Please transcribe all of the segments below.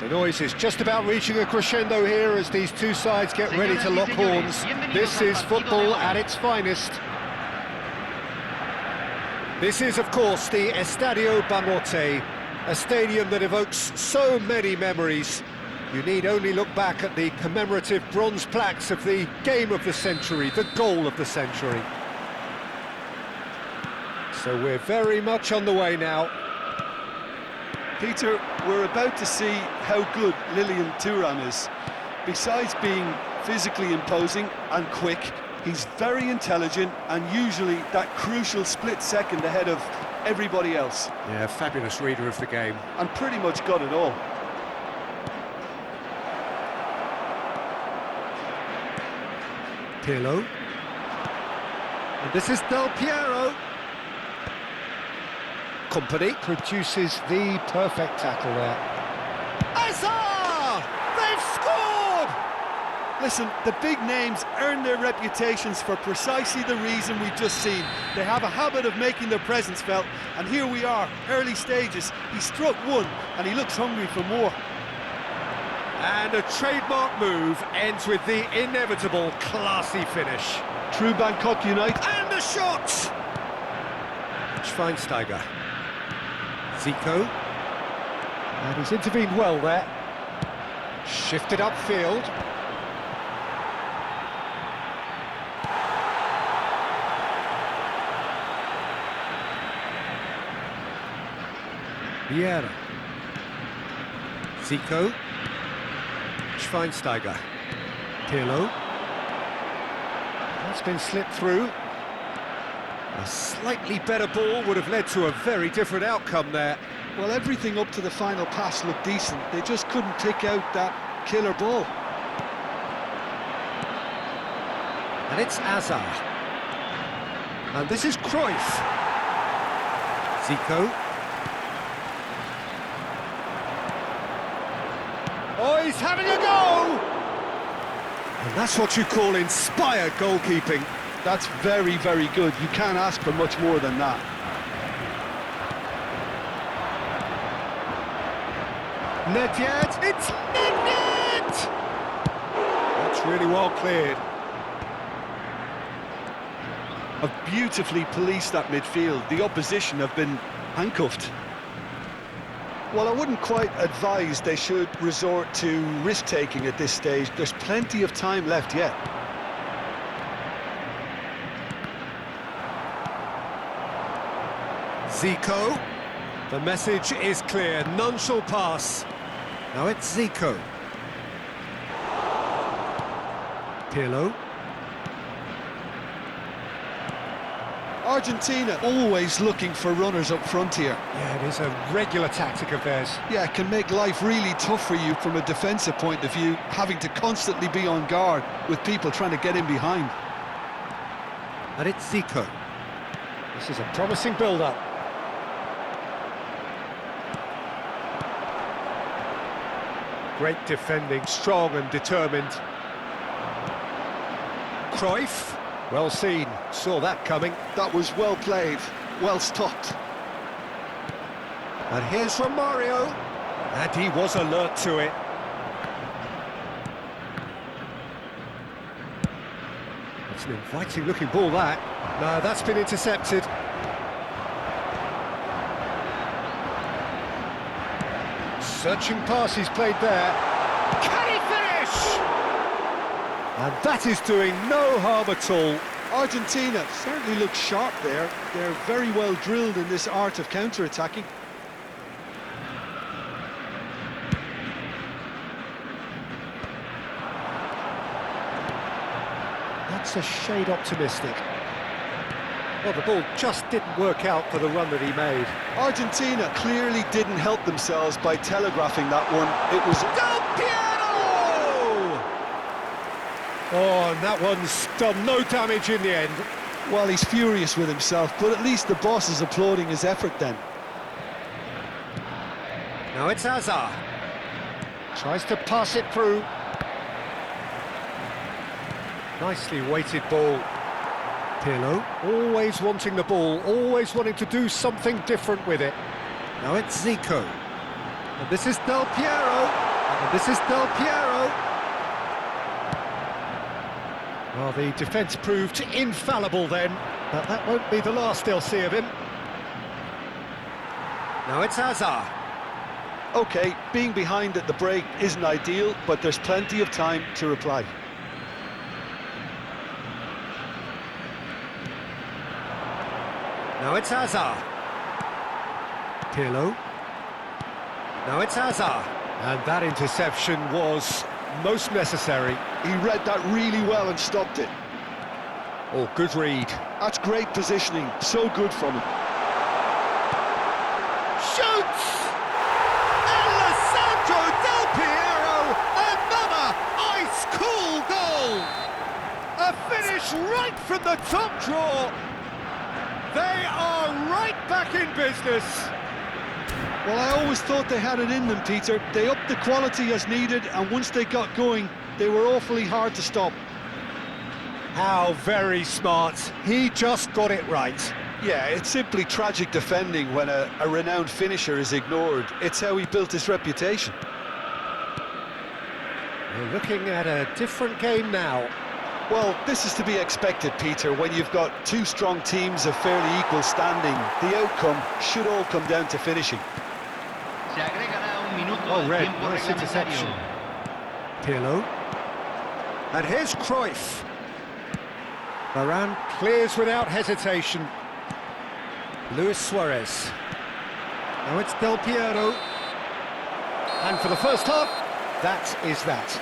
The noise is just about reaching a crescendo here as these two sides get ready to lock horns. This is football at its finest. This is, of course, the Estadio Banorte, a stadium that evokes so many memories. You need only look back at the commemorative bronze plaques of the game of the century, the goal of the century. So we're very much on the way now. Peter, we're about to see how good Lilian Thuram is. Besides being physically imposing and quick, he's very intelligent and usually that crucial split second ahead of everybody else. Yeah, fabulous reader of the game. And pretty much got it all. Pirlo. And this is Del Piero. Company produces the perfect tackle there. Azar! They've scored! Listen, the big names earn their reputations for precisely the reason we've just seen. They have a habit of making their presence felt, and here we are, early stages. He struck one, and he looks hungry for more. And a trademark move ends with the inevitable classy finish. True Bangkok United. And a shot! Schweinsteiger. Zico. And he's intervened well there. Shifted upfield. Vieira. Zico. Schweinsteiger. Pirlo. That's been slipped through. A slightly better ball would have led to a very different outcome there. Well, everything up to the final pass looked decent. They just couldn't pick out that killer ball. And it's Azar. And this is Cruyff. Zico. Oh, he's having a go! And that's what you call inspired goalkeeping. That's very, very good. You can't ask for much more than that. Net yet? It's net! That's really well cleared. Have beautifully policed that midfield. The opposition have been handcuffed. Well, I wouldn't quite advise they should resort to risk-taking at this stage. There's plenty of time left yet. Zico. The message is clear. None shall pass. Now it's Zico. Pirlo. Argentina always looking for runners up front here. Yeah, it is a regular tactic of theirs. Yeah, it can make life really tough for you from a defensive point of view, having to constantly be on guard with people trying to get in behind. And it's Zico. This is a promising build-up. Great defending, strong and determined. Cruyff. Well seen, saw that coming. That was well played, well stopped. And here's from Mario. And he was alert to it. It's an inviting looking ball, that. No, that's been intercepted. Searching pass he's played there. Can he finish? And that is doing no harm at all. Argentina certainly looks sharp there. They're very well drilled in this art of counter-attacking. That's a shade optimistic. Well, the ball just didn't work out for the run that he made. Argentina clearly didn't help themselves by telegraphing that one. It was Del Piero! Oh, and that one's done no damage in the end. Well, he's furious with himself, but at least the boss is applauding his effort then. Now it's Azar. Tries to pass it through. Nicely weighted ball. Pirlo, always wanting the ball, always wanting to do something different with it. Now it's Zico. And this is Del Piero. And this is Del Piero. Well, the defence proved infallible then, but that won't be the last they'll see of him. Now it's Hazard. OK, being behind at the break isn't ideal, but there's plenty of time to reply. Now it's Hazard. Pirlo. Now it's Hazard. And that interception was most necessary. He read that really well and stopped it. Oh, good read. That's great positioning, so good from him. Shoots! Alessandro Del Piero! Another ice-cool goal! A finish right from the top drawer! They are right back in business! Well, I always thought they had it in them, Peter. They upped the quality as needed, and once they got going, they were awfully hard to stop. How very smart. He just got it right. Yeah, it's simply tragic defending when a renowned finisher is ignored. It's how he built his reputation. We're looking at a different game now. Well, this is to be expected, Peter. When you've got two strong teams of fairly equal standing, the outcome should all come down to finishing. Oh, red, nice interception. Pirlo. And here's Cruyff. Varane clears without hesitation. Luis Suarez. Now it's Del Piero. And for the first half, that is that.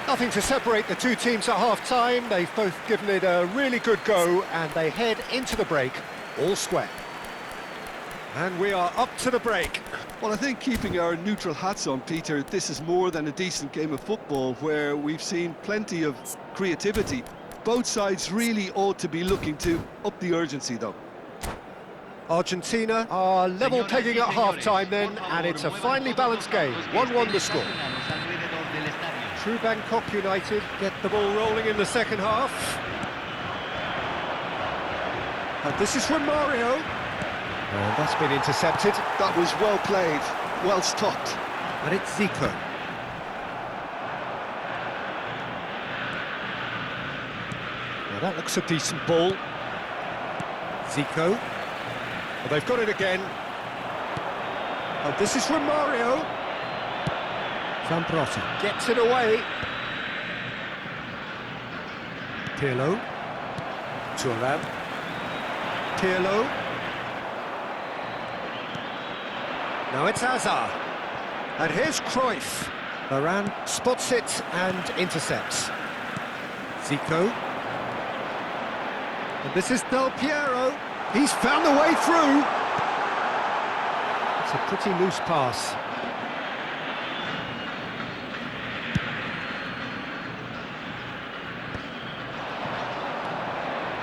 Nothing to separate the two teams at half-time. They've both given it a really good go, and they head into the break all square. And we are up to the break. Well, I think keeping our neutral hats on, Peter, this is more than a decent game of football where we've seen plenty of creativity. Both sides really ought to be looking to up the urgency, though. Argentina are level pegging at half-time then, and it's a finely balanced game. 1-1 the score. True Bangkok United get the ball rolling in the second half. And this is from Mario. And that's been intercepted. That was well played, well stopped. And it's Zico. Now that looks a decent ball. Zico. Well, they've got it again. And this is from Mario. Zambrota gets it away. Pirlo. Thuram. Pirlo. Now it's Hazard. And here's Cruyff. Varane spots it and intercepts. Zico. And this is Del Piero. He's found the way through. It's a pretty loose pass.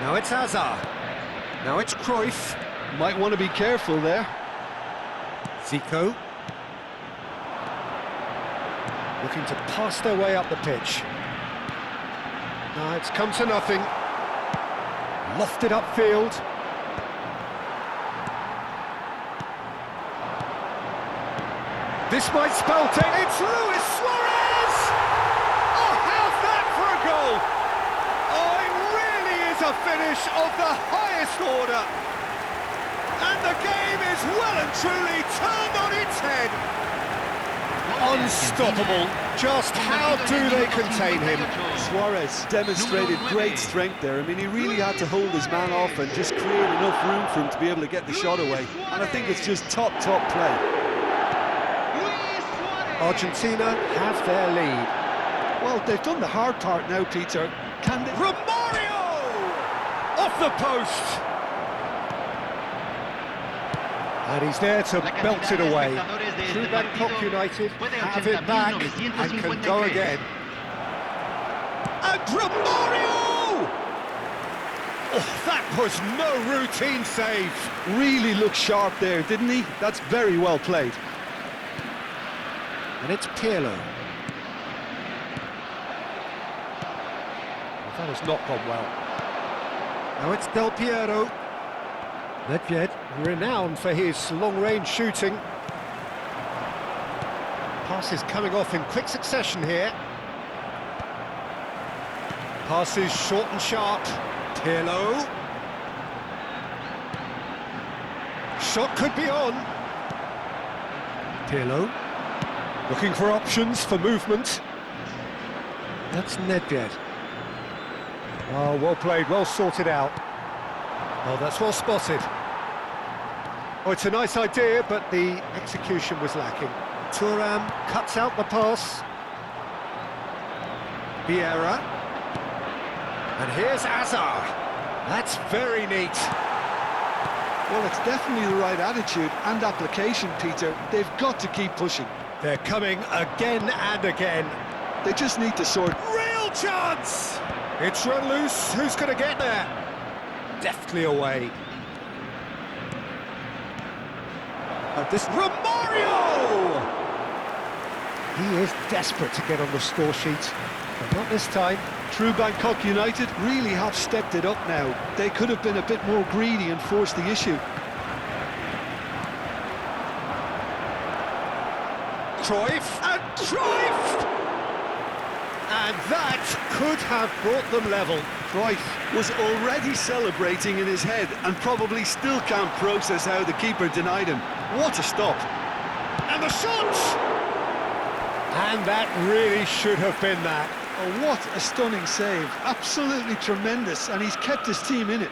Now it's Hazard. Now it's Cruyff. Might want to be careful there. Zico. Looking to pass their way up the pitch. Now it's come to nothing. Lofted upfield. This might spell it. It's Luis Suarez! Oh, how's that for a goal? Oh, it really is a finish of the highest order. And the game is well and truly turned on its head. Unstoppable. Just how do they contain him? Suarez demonstrated great strength there. I mean, he really had to hold his man off and just create enough room for him to be able to get the shot away. And I think it's just top play. Argentina have their lead. Well, they've done the hard part now, Peter. Can they... Romario! Off the post! And he's there to belt it away. True Bangkok United have it back and can go again. And Romario! Oh, that was no routine save. Really looked sharp there, didn't he? That's very well played. And it's Pirlo. That has not gone well. Now it's Del Piero. Nedved, renowned for his long-range shooting. Passes coming off in quick succession here. Passes short and sharp. Pirlo. Shot could be on. Pirlo. Looking for options for movement. That's Nedved. Oh, well played, well sorted out. Oh, that's well spotted. Oh, it's a nice idea, but the execution was lacking. Thuram cuts out the pass. Vieira. And here's Hazard. That's very neat. Well, it's definitely the right attitude and application, Peter. They've got to keep pushing. They're coming again and again. They just need to sort. Real chance! It's run loose. Who's going to get there? Deftly away. This Romario! He is desperate to get on the score sheet, but not this time. True Bangkok United really have stepped it up now. They could have been a bit more greedy and forced the issue. Cruyff, and Cruyff! And that could have brought them level. Cruyff was already celebrating in his head and probably still can't process how the keeper denied him. What a stop. And the shot! And that really should have been that. Oh, what a stunning save. Absolutely tremendous, and he's kept his team in it.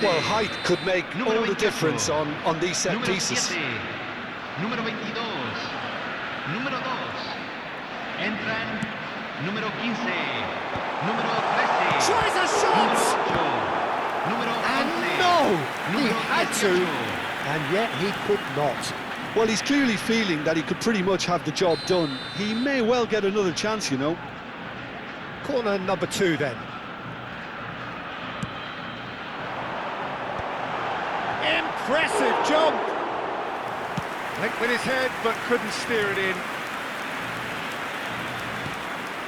Well, height could make all the difference on these set pieces. Número 22, número 2, entran número 15, número 13, Tries a shot! número 8, número 11, And no! He número had to, 18. and yet he could not. Well, he's clearly feeling that he could pretty much have the job done. He may well get another chance, you know. Corner number 2 then. Impressive jump! Linked with his head, but couldn't steer it in.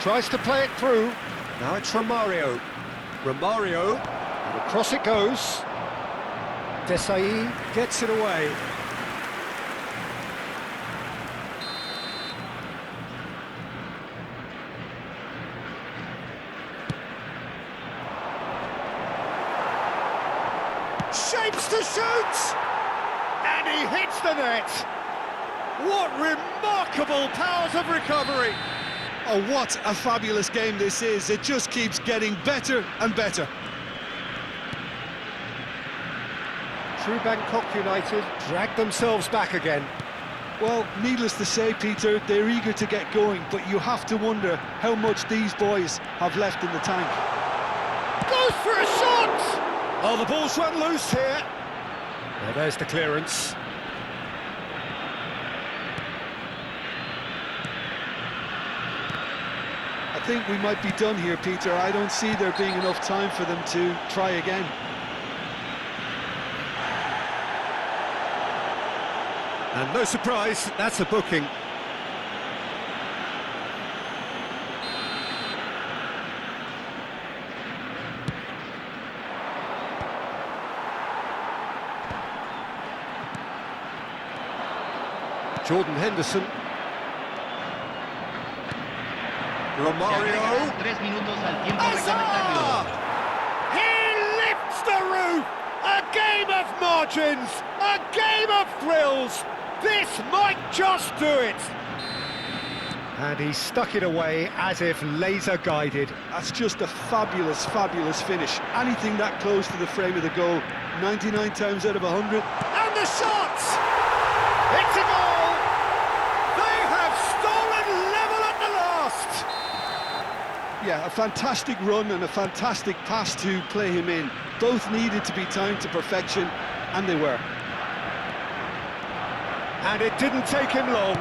Tries to play it through. Now it's Romario. Romario, and across it goes. Desai gets it away. Shapes to shoot! And he hits the net! What remarkable powers of recovery! Oh, what a fabulous game this is. It just keeps getting better and better. True Bangkok United dragged themselves back again. Well, needless to say, Peter, they're eager to get going, but you have to wonder how much these boys have left in the tank. Goes for a shot! Oh, the ball's run loose here. Well, there's the clearance. I think we might be done here, Peter. I don't see there being enough time for them to try again. And no surprise, that's a booking. Jordan Henderson. Romario. 3 minutos al tiempo Hazard! reglamentario. He lifts the roof! A game of margins! A game of thrills! This might just do it! And he stuck it away as if laser-guided. That's just a fabulous, fabulous finish. Anything that close to the frame of the goal, 99 times out of 100. And the shot! It's a goal! They have stolen level at the last! Yeah, a fantastic run and a fantastic pass to play him in. Both needed to be timed to perfection, and they were. And it didn't take him long.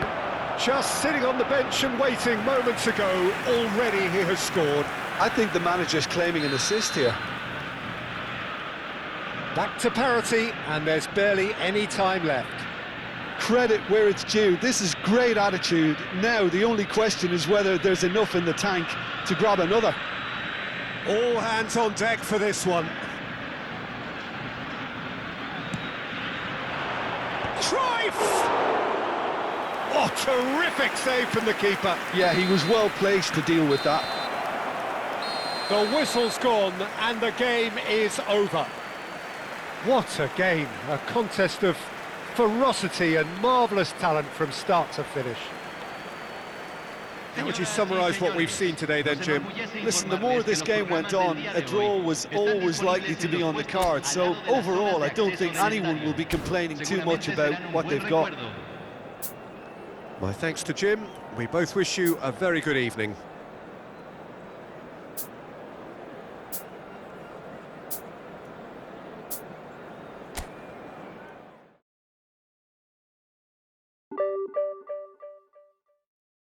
Just sitting on the bench and waiting moments ago, already he has scored. I think the manager's claiming an assist here. Back to parity, and there's barely any time left. Credit where it's due. This is great attitude. Now, the only question is whether there's enough in the tank to grab another. All hands on deck for this one. Trife! Oh, terrific save from the keeper. Yeah, he was well placed to deal with that. The whistle's gone and the game is over. What a game, a contest of ferocity and marvellous talent from start to finish. How would you summarise what we've seen today then, Jim? Listen, the more this game went on, a draw was always likely to be on the card. So overall, I don't think anyone will be complaining too much about what they've got. My thanks to Jim. We both wish you a very good evening.